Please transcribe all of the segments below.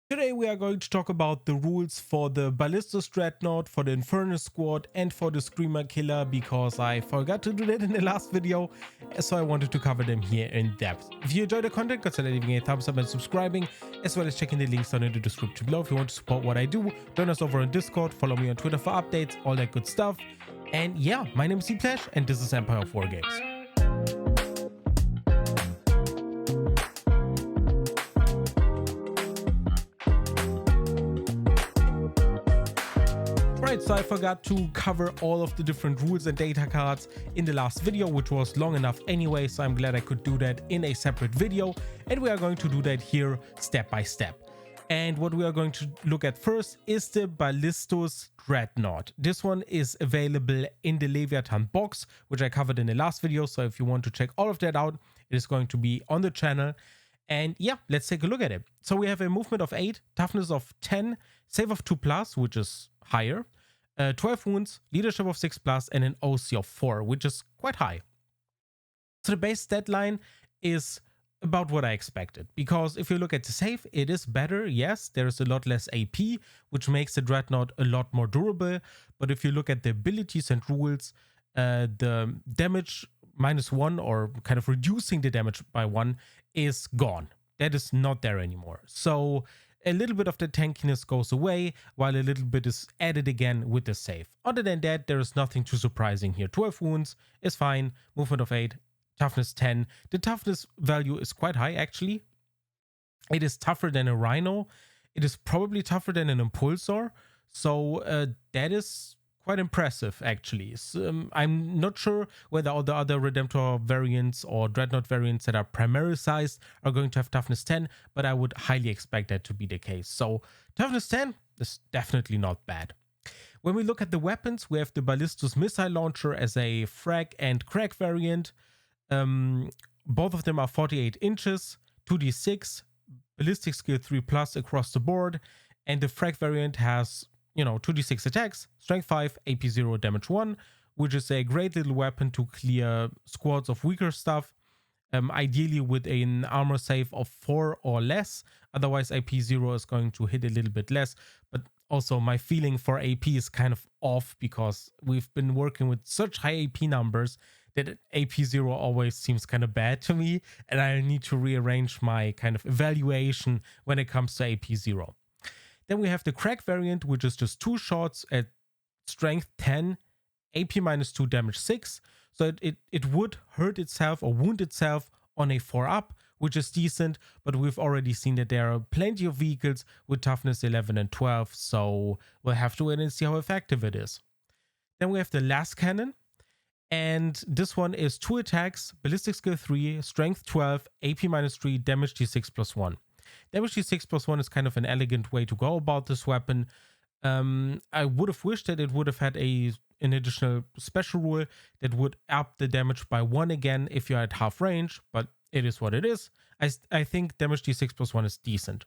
Today we are going to talk about the rules for the Ballistus Dreadnought, for the Infernus Squad, and for the ScreamerKiller, because I forgot to do that in the last video, so I wanted to cover them here in depth. If you enjoyed the content, consider leaving a thumbs up and subscribing, as well as checking the links down in the description below if you want to support what I do. Join us over on Discord, follow me on Twitter for updates, all that good stuff. And yeah, my name is Senpai, and this is Empire of Wargames. Right, so I forgot to cover all of the different rules and data cards in the last video, which was long enough anyway, so I'm glad I could do that in a separate video, and we are going to do that here step by step. And what we are going to look at first is the Ballistus Dreadnought. This one is available in the Leviathan box, which I covered in the last video, so if you want to check all of that out, it is going to be on the channel. And yeah, let's take a look at it. So we have a movement of 8, toughness of 10, save of 2+, which is higher, 12 wounds, leadership of 6+, and an OC of 4, which is quite high. So the base stat line is about what I expected, because if you look at the save, it is better. Yes, there is a lot less AP, which makes the Dreadnought a lot more durable. But if you look at the abilities and rules, the damage -1, or kind of reducing the damage by 1, is gone. That is not there anymore. So a little bit of the tankiness goes away, while a little bit is added again with the save. Other than that, there is nothing too surprising here. 12 wounds is fine, movement of 8, toughness 10. The toughness value is quite high, actually. It is tougher than a Rhino. It is probably tougher than an Impulsor. So that is quite impressive, actually. So, I'm not sure whether all the other Redemptor variants or Dreadnought variants that are primary sized are going to have toughness 10, but I would highly expect that to be the case. So toughness 10 is definitely not bad. When we look at the weapons, we have the Ballistus missile launcher as a frag and crack variant. Both of them are 48 inches, 2d6, ballistic skill 3+ across the board, and the frag variant has 2d6 attacks, strength 5, AP 0, damage 1, which is a great little weapon to clear squads of weaker stuff, ideally with an armor save of 4 or less. Otherwise, AP 0 is going to hit a little bit less, but also my feeling for AP is kind of off, because we've been working with such high AP numbers that AP 0 always seems kind of bad to me, and I need to rearrange my kind of evaluation when it comes to AP 0. Then we have the crack variant, which is just 2 shots at strength 10, AP -2, damage 6. So it would hurt itself or wound itself on a 4+, which is decent, but we've already seen that there are plenty of vehicles with toughness 11 and 12, so we'll have to wait and see how effective it is. Then we have the last cannon, and this one is 2 attacks, ballistic skill 3, strength 12, AP -3, damage d6 +1. Damage d6 +1 is kind of an elegant way to go about this weapon. I would have wished that it would have had an additional special rule that would up the damage by 1 again if you're at half range, but it is what it is. I think damage d6 +1 is decent.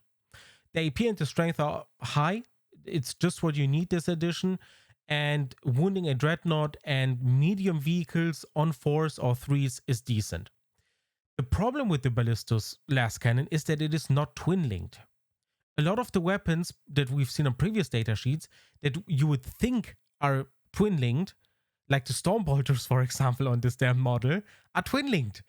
The AP and the strength are high. It's just what you need this edition. And wounding a Dreadnought and medium vehicles on 4s or 3s is decent. The problem with the Ballistus last cannon is that it is not twin-linked. A lot of the weapons that we've seen on previous datasheets that you would think are twin-linked, like the Stormbolters, for example, on this damn model, are twin-linked.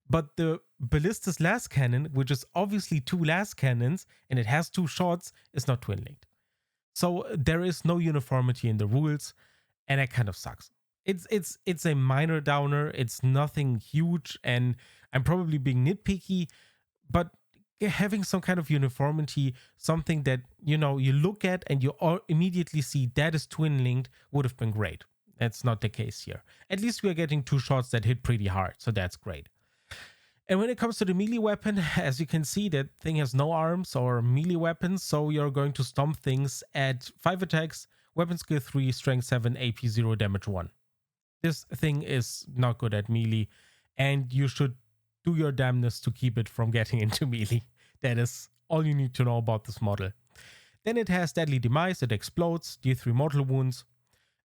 But the Ballistus last cannon, which is obviously 2 last cannons, and it has 2 shots, is not twin-linked. So there is no uniformity in the rules, and that kind of sucks. It's a minor downer. It's nothing huge, and I'm probably being nitpicky, but having some kind of uniformity, something that you look at and you immediately see that is twin linked, would have been great. That's not the case here. At least we are getting 2 shots that hit pretty hard, so that's great. And when it comes to the melee weapon, as you can see, that thing has no arms or melee weapons, so you're going to stomp things at 5 attacks, weapon skill 3, strength 7, AP 0, damage 1. This thing is not good at melee, and you should do your damnness to keep it from getting into melee. That is all you need to know about this model. Then it has Deadly Demise, it explodes, D3 mortal wounds,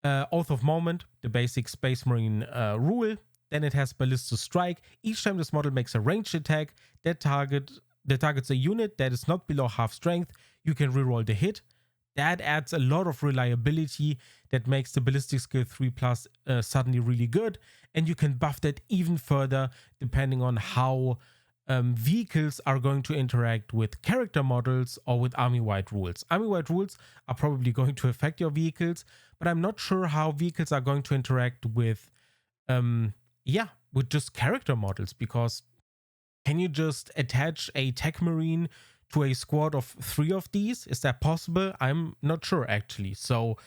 Oath of Moment, the basic Space Marine rule. Then it has Ballistus Strike. Each time this model makes a ranged attack that targets a unit that is not below half strength, you can reroll the hit. That adds a lot of reliability that makes the Ballistic Skill 3 Plus suddenly really good, and you can buff that even further depending on how vehicles are going to interact with character models or with army-wide rules. Army-wide rules are probably going to affect your vehicles, but I'm not sure how vehicles are going to interact with with just character models, because can you just attach a tech marine to a squad of 3 of these? Is that possible? I'm not sure actually. So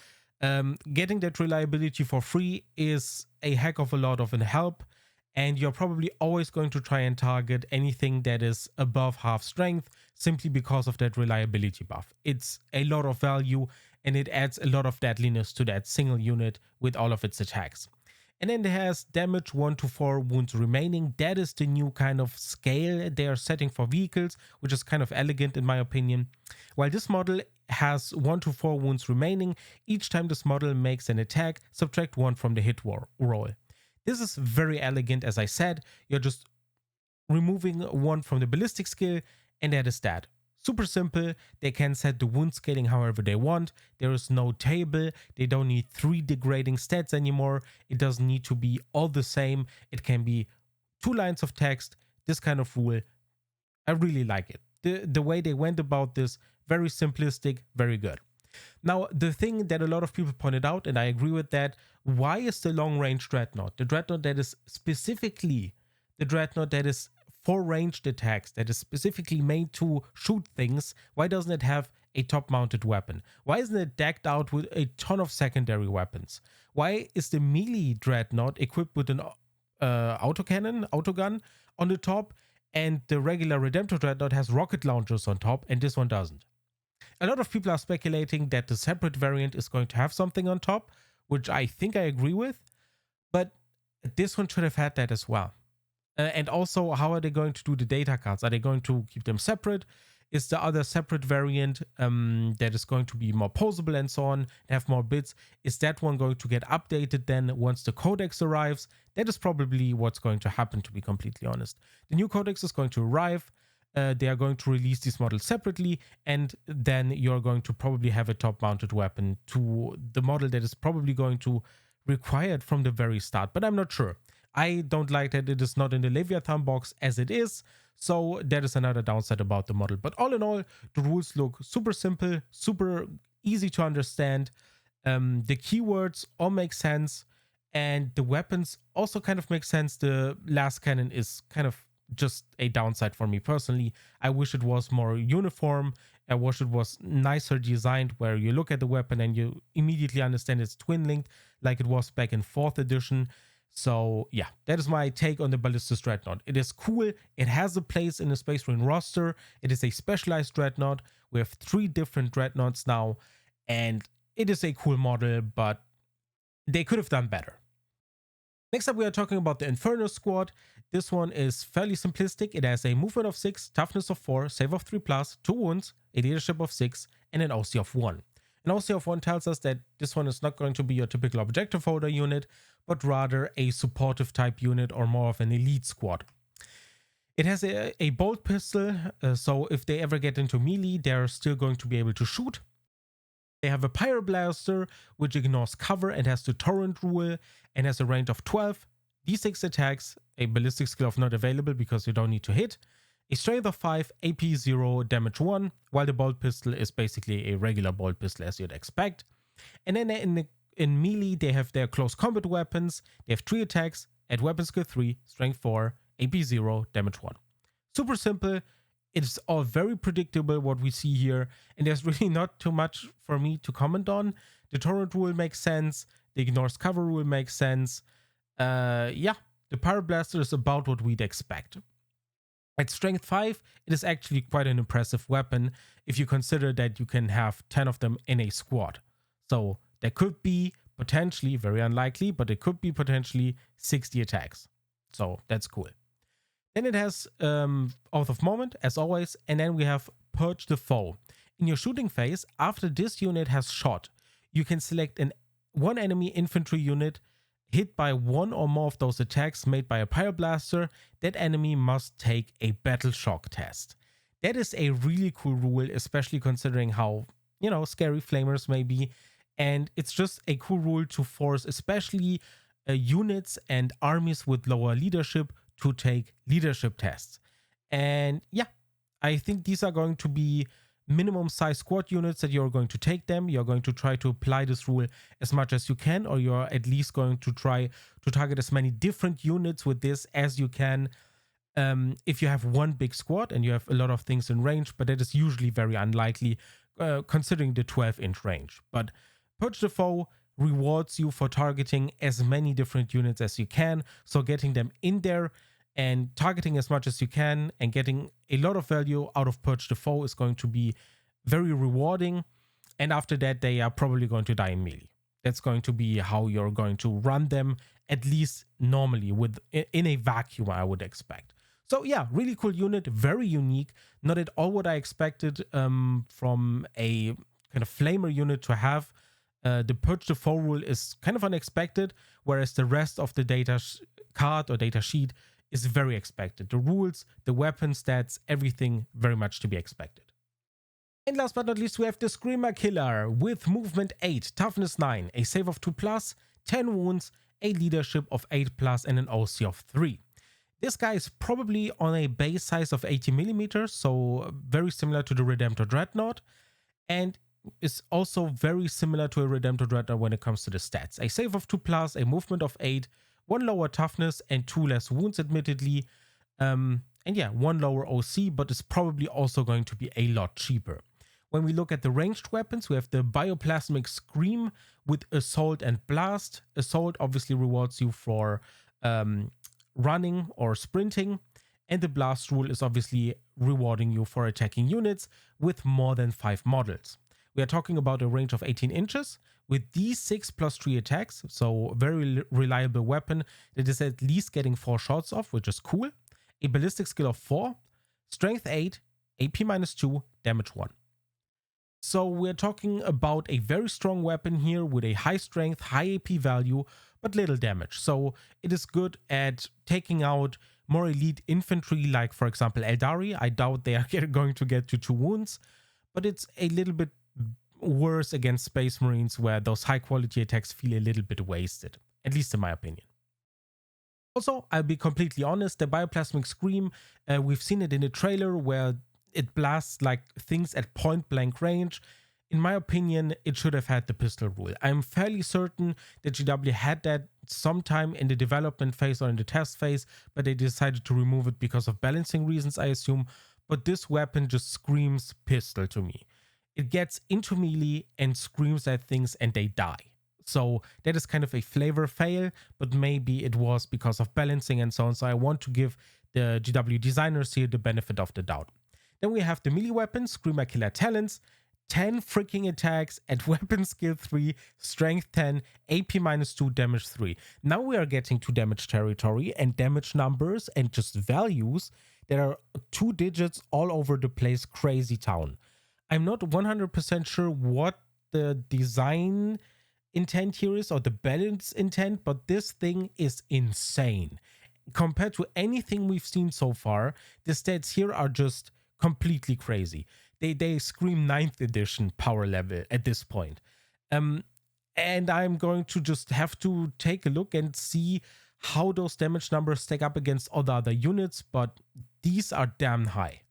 getting that reliability for free is a heck of a lot of a help, and you're probably always going to try and target anything that is above half strength simply because of that reliability buff. It's a lot of value, and it adds a lot of deadliness to that single unit with all of its attacks. And then it has damage 1 to 4 wounds remaining. That is the new kind of scale they are setting for vehicles, which is kind of elegant in my opinion. While this model has 1 to 4 wounds remaining, each time this model makes an attack, subtract 1 from the hit roll. This is very elegant, as I said. You're just removing 1 from the ballistic skill, and that is that. Super simple. They can set the wound scaling however they want. There is no table. They don't need 3 degrading stats anymore. It doesn't need to be all the same. It can be 2 lines of text. This kind of rule, I really like it. The way they went about this, very simplistic, very good. Now, the thing that a lot of people pointed out, and I agree with that, why is the long-range Dreadnought, the Dreadnought that is specifically the Dreadnought that is for ranged attacks, that is specifically made to shoot things, why doesn't it have a top-mounted weapon? Why isn't it decked out with a ton of secondary weapons? Why is the melee Dreadnought equipped with an autogun on the top, and the regular Redemptor Dreadnought has rocket launchers on top, and this one doesn't? A lot of people are speculating that the separate variant is going to have something on top, which I think I agree with, but this one should have had that as well. And also, how are they going to do the data cards? Are they going to keep them separate? Is the other separate variant that is going to be more posable and so on, have more bits, is that one going to get updated then once the codex arrives? That is probably what's going to happen, to be completely honest. The new codex is going to arrive. They are going to release these models separately, and then you're going to probably have a top-mounted weapon to the model that is probably going to require it from the very start, but I'm not sure. I don't like that it is not in the Leviathan box as it is, so that is another downside about the model. But all in all, the rules look super simple, super easy to understand. The keywords all make sense, and the weapons also kind of make sense. The last cannon is kind of just a downside for me personally. I wish it was more uniform. I wish it was nicer designed, where you look at the weapon and you immediately understand it's twin linked like it was back in 4th edition. So yeah, that is my take on the Ballistus Dreadnought. It is cool. It has a place in the Space Marine roster. It is a specialized Dreadnought. We have 3 different Dreadnoughts now, and it is a cool model, but they could have done better. Next up, we are talking about the Infernus Squad. This one is fairly simplistic. It has a movement of 6, toughness of 4, save of 3+, 2 wounds, a leadership of 6, and an OC of 1. An OC of 1 tells us that this one is not going to be your typical objective holder unit, but rather a supportive type unit or more of an elite squad. It has a bolt pistol, so if they ever get into melee, they're still going to be able to shoot. They have a Pyroblaster, which ignores cover and has the torrent rule, and has a range of 12, d6 attacks, a ballistic skill of not available because you don't need to hit, a strength of 5, AP 0, damage 1, while the bolt pistol is basically a regular bolt pistol as you'd expect. And then in melee, they have their close combat weapons. They have 3 attacks, add weapon skill 3, strength 4, AP 0, damage 1. Super simple. It's all very predictable what we see here, and there's really not too much for me to comment on. The torrent rule makes sense. The ignores cover rule makes sense. Yeah, the Pyroblaster is about what we'd expect. At strength 5, it is actually quite an impressive weapon if you consider that you can have 10 of them in a squad. So there could be potentially, very unlikely, but it could be potentially 60 attacks. So that's cool. Then it has Oath of Moment, as always, and then we have Purge the Foe. In your shooting phase, after this unit has shot, you can select one enemy infantry unit hit by one or more of those attacks made by a Pyroblaster. That enemy must take a Battle Shock test. That is a really cool rule, especially considering how, you know, scary flamers may be. And it's just a cool rule to force especially units and armies with lower leadership to take leadership tests. And yeah, I think these are going to be minimum size squad units that you're going to take them. You're going to try to apply this rule as much as you can, or you're at least going to try to target as many different units with this as you can. If you have one big squad and you have a lot of things in range, but that is usually very unlikely considering the 12-inch range. But Purge the Foe rewards you for targeting as many different units as you can, so getting them in there and targeting as much as you can and getting a lot of value out of Purge the Foe is going to be very rewarding. And after that, they are probably going to die in melee. That's going to be how you're going to run them, at least normally, in a vacuum, I would expect. So yeah, really cool unit, very unique. Not at all what I expected from a kind of flamer unit to have. The Purge the Foe rule is kind of unexpected, whereas the rest of the data card or data sheet is very expected. The rules, the weapon stats, everything very much to be expected. And last but not least, we have the ScreamerKiller with movement 8, toughness 9, a save of 2+, 10 wounds, a leadership of 8+, and an OC of 3. This guy is probably on a base size of 80mm, so very similar to the Redemptor Dreadnought, and is also very similar to a Redemptor Dreadnought when it comes to the stats. A save of 2+, a movement of 8, 1 lower toughness, and 2 less wounds, admittedly. And yeah, 1 lower OC, but it's probably also going to be a lot cheaper. When we look at the ranged weapons, we have the Bioplasmic Scream with Assault and Blast. Assault obviously rewards you for running or sprinting, and the Blast rule is obviously rewarding you for attacking units with more than 5 models. We are talking about a range of 18 inches with D6 plus 3 attacks, so very reliable weapon that is at least getting 4 shots off, which is cool. A ballistic skill of 4, strength 8, AP -2, damage 1. So we're talking about a very strong weapon here with a high strength, high AP value, but little damage. So it is good at taking out more elite infantry, like for example Eldari. I doubt they are going to get to 2 wounds, but it's a little bit worse against Space Marines, where those high quality attacks feel a little bit wasted, at least in my opinion. Also, I'll be completely honest, the Bioplasmic Scream, we've seen it in the trailer where it blasts like things at point blank range. In my opinion, it should have had the pistol rule. I'm fairly certain that GW had that sometime in the development phase or in the test phase, but they decided to remove it because of balancing reasons, I assume. But this weapon just screams pistol to me. It gets into melee and screams at things and they die. So that is kind of a flavor fail, but maybe it was because of balancing and so on. So I want to give the GW designers here the benefit of the doubt. Then we have the melee weapons, ScreamerKiller Talents, 10 freaking attacks at weapon skill 3, strength 10, AP -2, damage 3. Now we are getting to damage territory and damage numbers and just values that are 2 digits all over the place, crazy town. I'm not 100% sure what the design intent here is or the balance intent, but this thing is insane. Compared to anything we've seen so far, the stats here are just completely crazy. They scream 9th edition power level at this point. And I'm going to just have to take a look and see how those damage numbers stack up against all the other units, but these are damn high.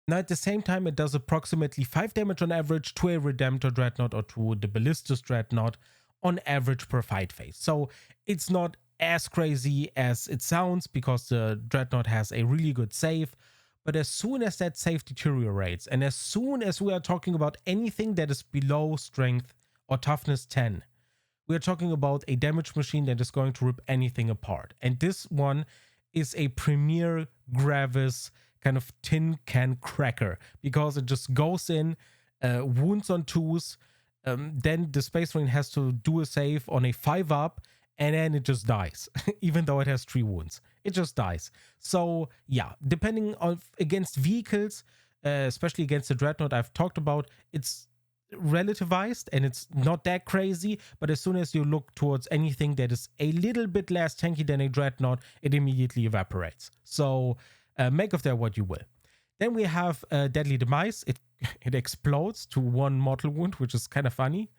Now at the same time, it does approximately 5 damage on average to a Redemptor Dreadnought or to the Ballistus Dreadnought on average per fight phase. So it's not as crazy as it sounds because the Dreadnought has a really good save. But as soon as that save deteriorates, and as soon as we are talking about anything that is below strength or toughness 10, we are talking about a damage machine that is going to rip anything apart. And this one is a premier Gravis kind of tin can cracker, because it just goes in, wounds on 2s, then the Space Marine has to do a save on a 5-up, and then it just dies, even though it has 3 wounds. It just dies. So yeah, depending on against vehicles, especially against the Dreadnought I've talked about, it's relativized and it's not that crazy, but as soon as you look towards anything that is a little bit less tanky than a Dreadnought, it immediately evaporates. So make of that what you will. Then we have Deadly Demise. It explodes to 1 mortal wound, which is kind of funny.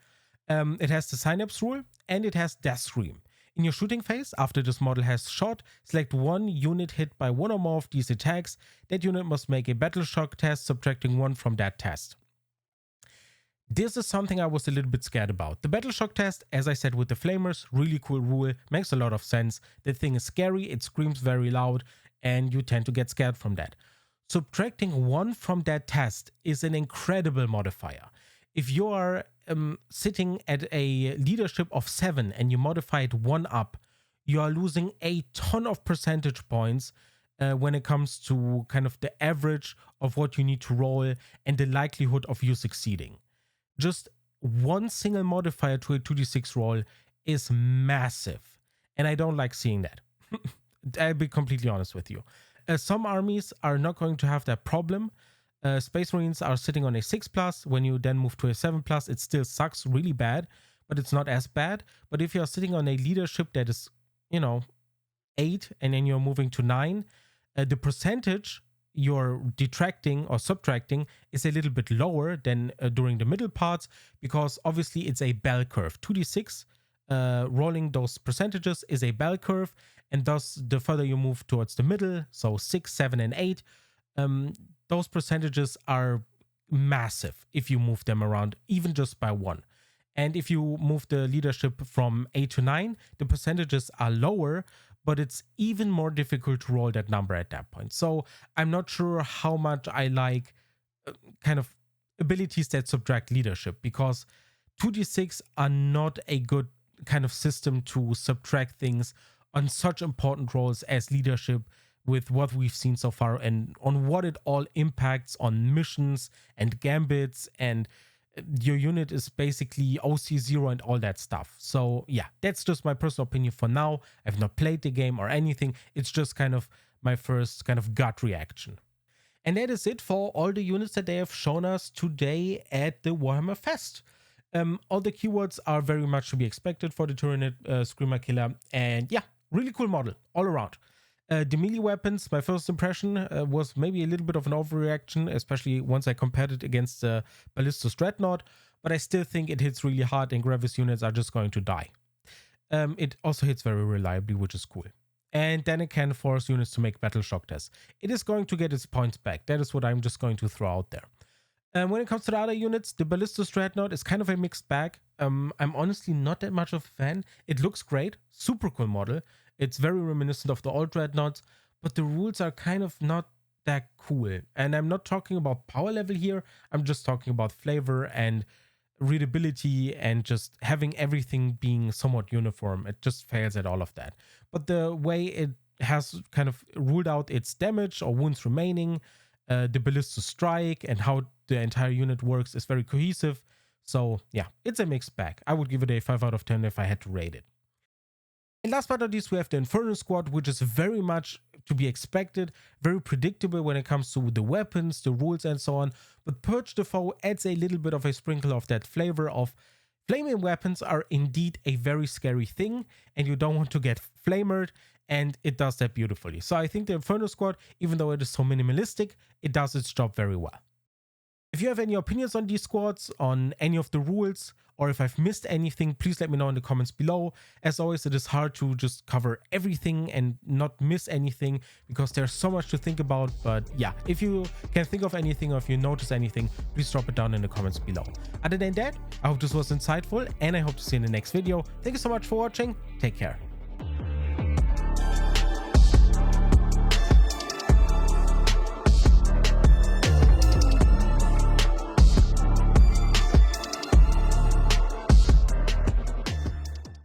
It has the Synapse rule, and it has Death Scream. In your shooting phase, after this model has shot, select 1 unit hit by 1 or more of these attacks. That unit must make a battle shock test, subtracting 1 from that test. This is something I was a little bit scared about. The battle shock test, as I said with the flamers, really cool rule, makes a lot of sense. The thing is scary, it screams very loud, and you tend to get scared from that. Subtracting 1 from that test is an incredible modifier. If you are sitting at a leadership of 7 and you modify it 1 up, you are losing a ton of percentage points when it comes to kind of the average of what you need to roll and the likelihood of you succeeding. Just 1 single modifier to a 2d6 roll is massive, and I don't like seeing that. I'll be completely honest with you. Some armies are not going to have that problem. Space Marines are sitting on a 6+. When you then move to a 7+, it still sucks really bad, but it's not as bad. But if you're sitting on a leadership that is, 8, and then you're moving to 9, the percentage you're detracting or subtracting is a little bit lower than during the middle parts, because obviously it's a bell curve. 2d6 rolling those percentages is a bell curve, and thus the further you move towards the middle, so 6, 7, and 8, those percentages are massive if you move them around, even just by 1. And if you move the leadership from 8 to 9, the percentages are lower, but it's even more difficult to roll that number at that point. So I'm not sure how much I like kind of abilities that subtract leadership, because 2d6 are not a good kind of system to subtract things on such important roles as leadership, with what we've seen so far and on what it all impacts on missions and gambits, and your unit is basically OC0 and all that stuff. So yeah, that's just my personal opinion for now. I've not played the game or anything. It's just kind of my first kind of gut reaction. And that is it for all the units that they have shown us today at the Warhammer Fest. All the keywords are very much to be expected for the Tyranid ScreamerKiller, and yeah, really cool model all around. The melee weapons, my first impression was maybe a little bit of an overreaction, especially once I compared it against the Ballistus Dreadnought, but I still think it hits really hard and Gravis units are just going to die. It also hits very reliably, which is cool. And then it can force units to make battle shock tests. It is going to get its points back. That is what I'm just going to throw out there. When it comes to the other units, the Ballistus Dreadnought is kind of a mixed bag. I'm honestly not that much of a fan. It looks great, super cool model. It's very reminiscent of the old Dreadnoughts, but the rules are kind of not that cool. And I'm not talking about power level here. I'm just talking about flavor and readability and just having everything being somewhat uniform. It just fails at all of that. But the way it has kind of ruled out its damage or wounds remaining, the Ballistus Strike, and how the entire unit works is very cohesive. So yeah, it's a mixed bag. I would give it a 5 out of 10 if I had to rate it. And last but not least, we have the Infernus Squad, which is very much to be expected, very predictable when it comes to the weapons, the rules, and so on. But Purge the Foe adds a little bit of a sprinkle of that flavor of flaming weapons are indeed a very scary thing, and you don't want to get flamered, and it does that beautifully. So I think the Infernus Squad, even though it is so minimalistic, it does its job very well. If you have any opinions on these squads, on any of the rules, or if I've missed anything, please let me know in the comments below. As always, it is hard to just cover everything and not miss anything because there's so much to think about. But yeah, if you can think of anything or if you notice anything, please drop it down in the comments below. Other than that, I hope this was insightful and I hope to see you in the next video. Thank you so much for watching. Take care.